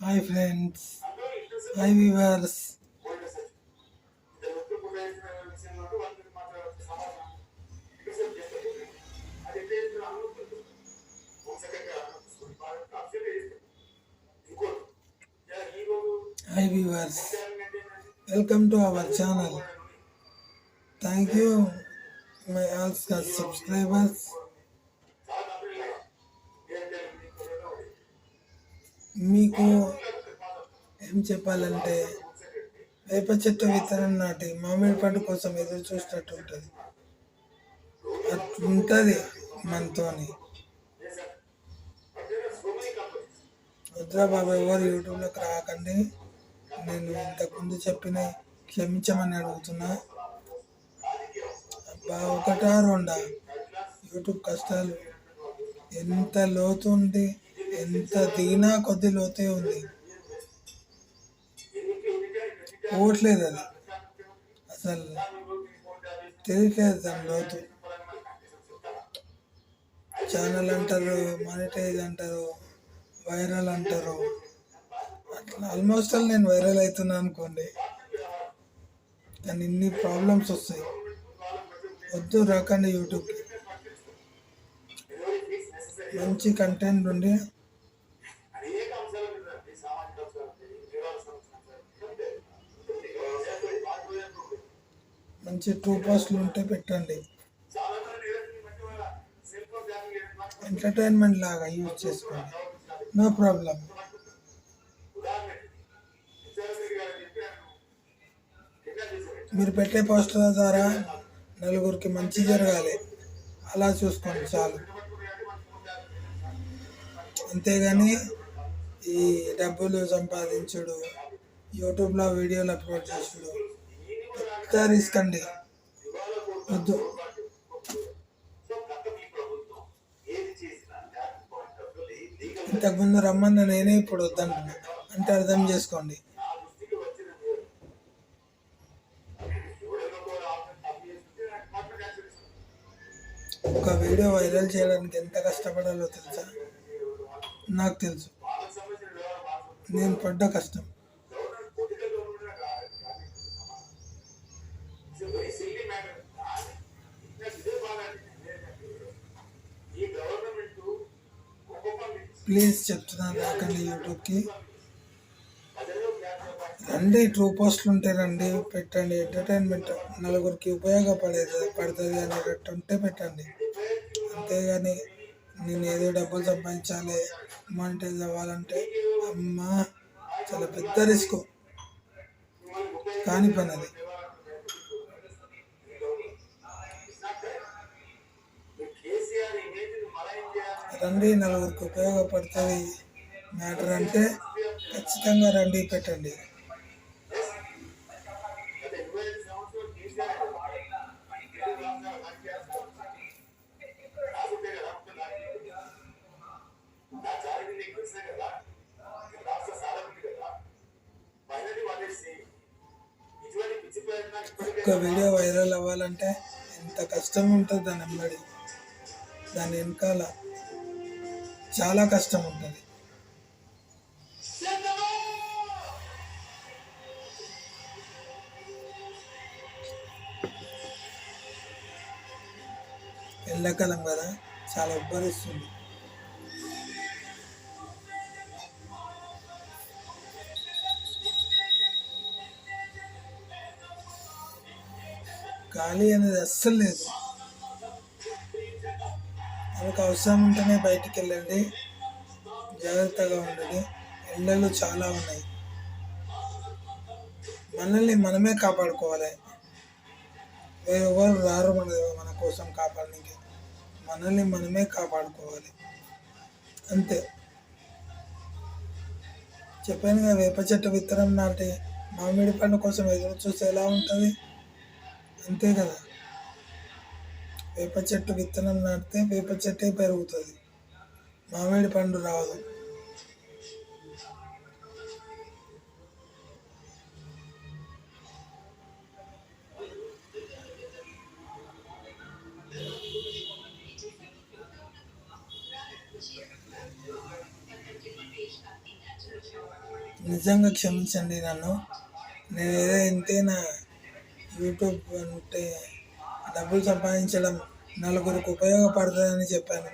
Hi friends, hi viewers. Hi viewers, welcome to our channel. Thank you my all subscribers. మీకు ఏం చెప్పాలంటే, వేప చెట్టు విత్తనం నాటి మామిడి పండు కోసం ఎదురు చూసినట్టు ఉంటుంది. అట్లుంటుంది మనతోని. వద్దురా బాబా, ఎవరు యూట్యూబ్లోకి రాకండి. నేను ఇంతకుముందు చెప్పిన క్షమించమని అడుగుతున్నా. అబ్బా, ఒకటా రెండా యూట్యూబ్ కష్టాలు ఎంత లోతు ఉంది, ఎంత దిగినా కొద్ది లోతే ఉంది. పోవట్లేదు అది, అసలు తెలియట్లేదు దాని లోతు. ఛానల్ అంటారు, మానిటైజ్ అంటారు, వైరల్ అంటారు. అట్లా ఆల్మోస్ట్ నేను వైరల్ అవుతున్నా అనుకోండి, కానీ ఇన్ని ప్రాబ్లమ్స్ వస్తాయి. వద్దు, రాకండి యూట్యూబ్కి. మంచి కంటెంట్ ఉండి మంచి ట్రూ పోస్ట్లు ఉంటే పెట్టండి. ఎంటర్టైన్మెంట్ లాగా యూజ్ చేసుకోండి, నో ప్రాబ్లం. మీరు పెట్టే పోస్టుల ద్వారా నలుగురికి మంచి జరగాలి, అలా చూసుకోండి చాలు. అంతేగాని ఈ డబ్బులు సంపాదించుడు, యూట్యూబ్లో వీడియోలు అప్లోడ్ చేసుడు పెద్ద రిస్క్ అండి, వద్దు. ఇంతకుముందు రమ్మన్న నేనే ఇప్పుడు వద్దంటున్నా అంటే అర్థం చేసుకోండి. ఒక వీడియో వైరల్ చేయడానికి ఎంత కష్టపడాలో తెలుసా? నాకు తెలుసు, నేను పడ్డ కష్టం. ప్లీజ్ చెప్తున్నాను, రాకండి యూట్యూబ్కి. రండి, ట్రూ పోస్ట్లు ఉంటే రండి, పెట్టండి. ఎంటర్టైన్మెంట్ నలుగురికి పడుతుంది అనేటట్టు ఉంటే పెట్టండి. అంతేగాని నేను ఏదో డబ్బులు సంపాదించాలి, మానిటైజ్ అవ్వాలంటే అమ్మా చాలా పెద్ద రిస్క్, కాని పని అది. రండి, నలుగురికి ఉపయోగపడుతుంది మ్యాటర్ అంటే ఖచ్చితంగా రండి, పెట్టండి. ఒక్క వీడియో వైరల్ అవ్వాలంటే ఎంత కష్టం ఉంటుంది, దాని వెనకాల చాలా కష్టం ఉంటుంది. ఎండాకాలం కదా, చాలా ఉబ్బరిస్తుంది. గాలి అనేది అస్సలు లేదు. మనకు అవసరం ఉంటేనే బయటికి వెళ్ళండి, జాగ్రత్తగా ఉండండి. ఎండలు చాలా ఉన్నాయి, మనల్ని మనమే కాపాడుకోవాలి. ఎవరు రారు మన కోసం కాపాడడానికి, మనల్ని మనమే కాపాడుకోవాలి అంతే. చెప్పాను కదా, వేప చెట్టు విత్తనం నాటి మామిడి పండు కోసం ఎదురు చూస్తే ఎలా ఉంటుంది, అంతే కదా. వేప చెట్టు విత్తనం నాటితే వేప చెట్టే పెరుగుతుంది, మామిడి పండు రాదు. నిజంగా క్షమించండి నన్ను. నేను ఏదో ఇంతేనా యూట్యూబ్ అంటే డబ్బులు సంపాదించడం నలుగురికి ఉపయోగపడుతుందని చెప్పాను.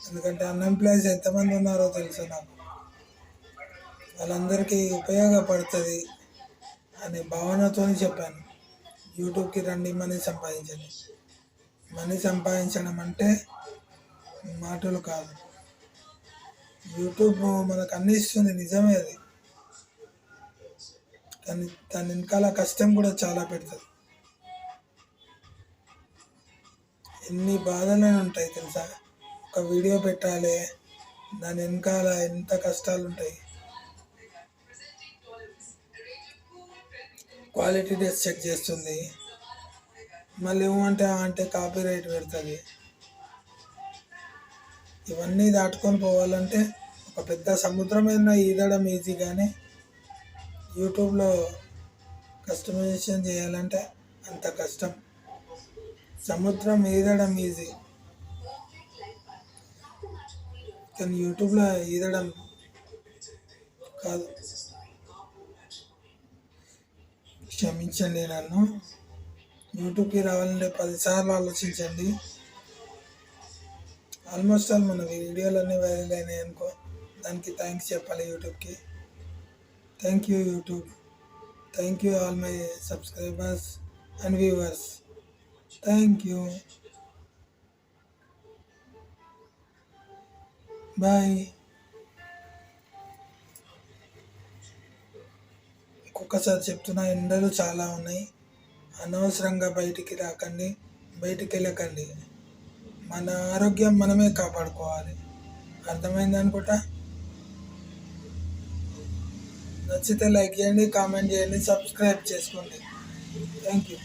ఎందుకంటే అన్ఎంప్లాయీస్ ఎంతమంది ఉన్నారో తెలుసు నాకు. వాళ్ళందరికీ ఉపయోగపడుతుంది అనే భావనతో చెప్పాను. యూట్యూబ్కి రండి, మనీ సంపాదించండి. మనీ సంపాదించడం అంటే మాటలు కాదు. యూట్యూబ్ మనకు అన్ని ఇస్తుంది, నిజమే అది. కానీ దాని వెనకాల కష్టం కూడా చాలా పెడుతుంది. ఎన్ని బాధలైనా ఉంటాయి తెలుసా. ఒక వీడియో పెట్టాలి, దాని వెనకాల ఎంత కష్టాలు ఉంటాయి. క్వాలిటీ టెస్ట్ చెక్ చేస్తుంది, మళ్ళీ ఏమంటే కాపీ రైట్ పెడుతుంది. ఇవన్నీ దాటుకొని పోవాలంటే ఒక పెద్ద సముద్రం ఏదైనా ఈదడం ఈజీ, కానీ యూట్యూబ్లో కస్టమైజేషన్ చేయాలంటే అంత కష్టం. సముద్రం ఈదడం ఈజీ, కానీ యూట్యూబ్లో ఈదడం కాదు. క్షమించండి నన్ను. యూట్యూబ్కి రావాలంటే 10 సార్లు ఆలోచించండి. ఆల్మోస్ట్ ఆల్ మన వీడియోలన్నీ వైరల్ అయినాయి అనుకో, దానికి థ్యాంక్స్ చెప్పాలి యూట్యూబ్కి. Thank you YouTube. Thank you all my subscribers and viewers. Thank you. Bye. ఒక్కొక్కసారి చెప్తున్నా, ఎండలు చాలా ఉన్నాయి. అనవసరంగా బయటికి రాకండి, బయటికి వెళ్ళకండి. మన ఆరోగ్యం మనమే కాపాడుకోవాలి. అర్థమైంది అనుకుంటా. నచ్చితే లైక్ చేయండి, కామెంట్ చేయండి, సబ్స్క్రైబ్ చేసుకోండి. Thank you.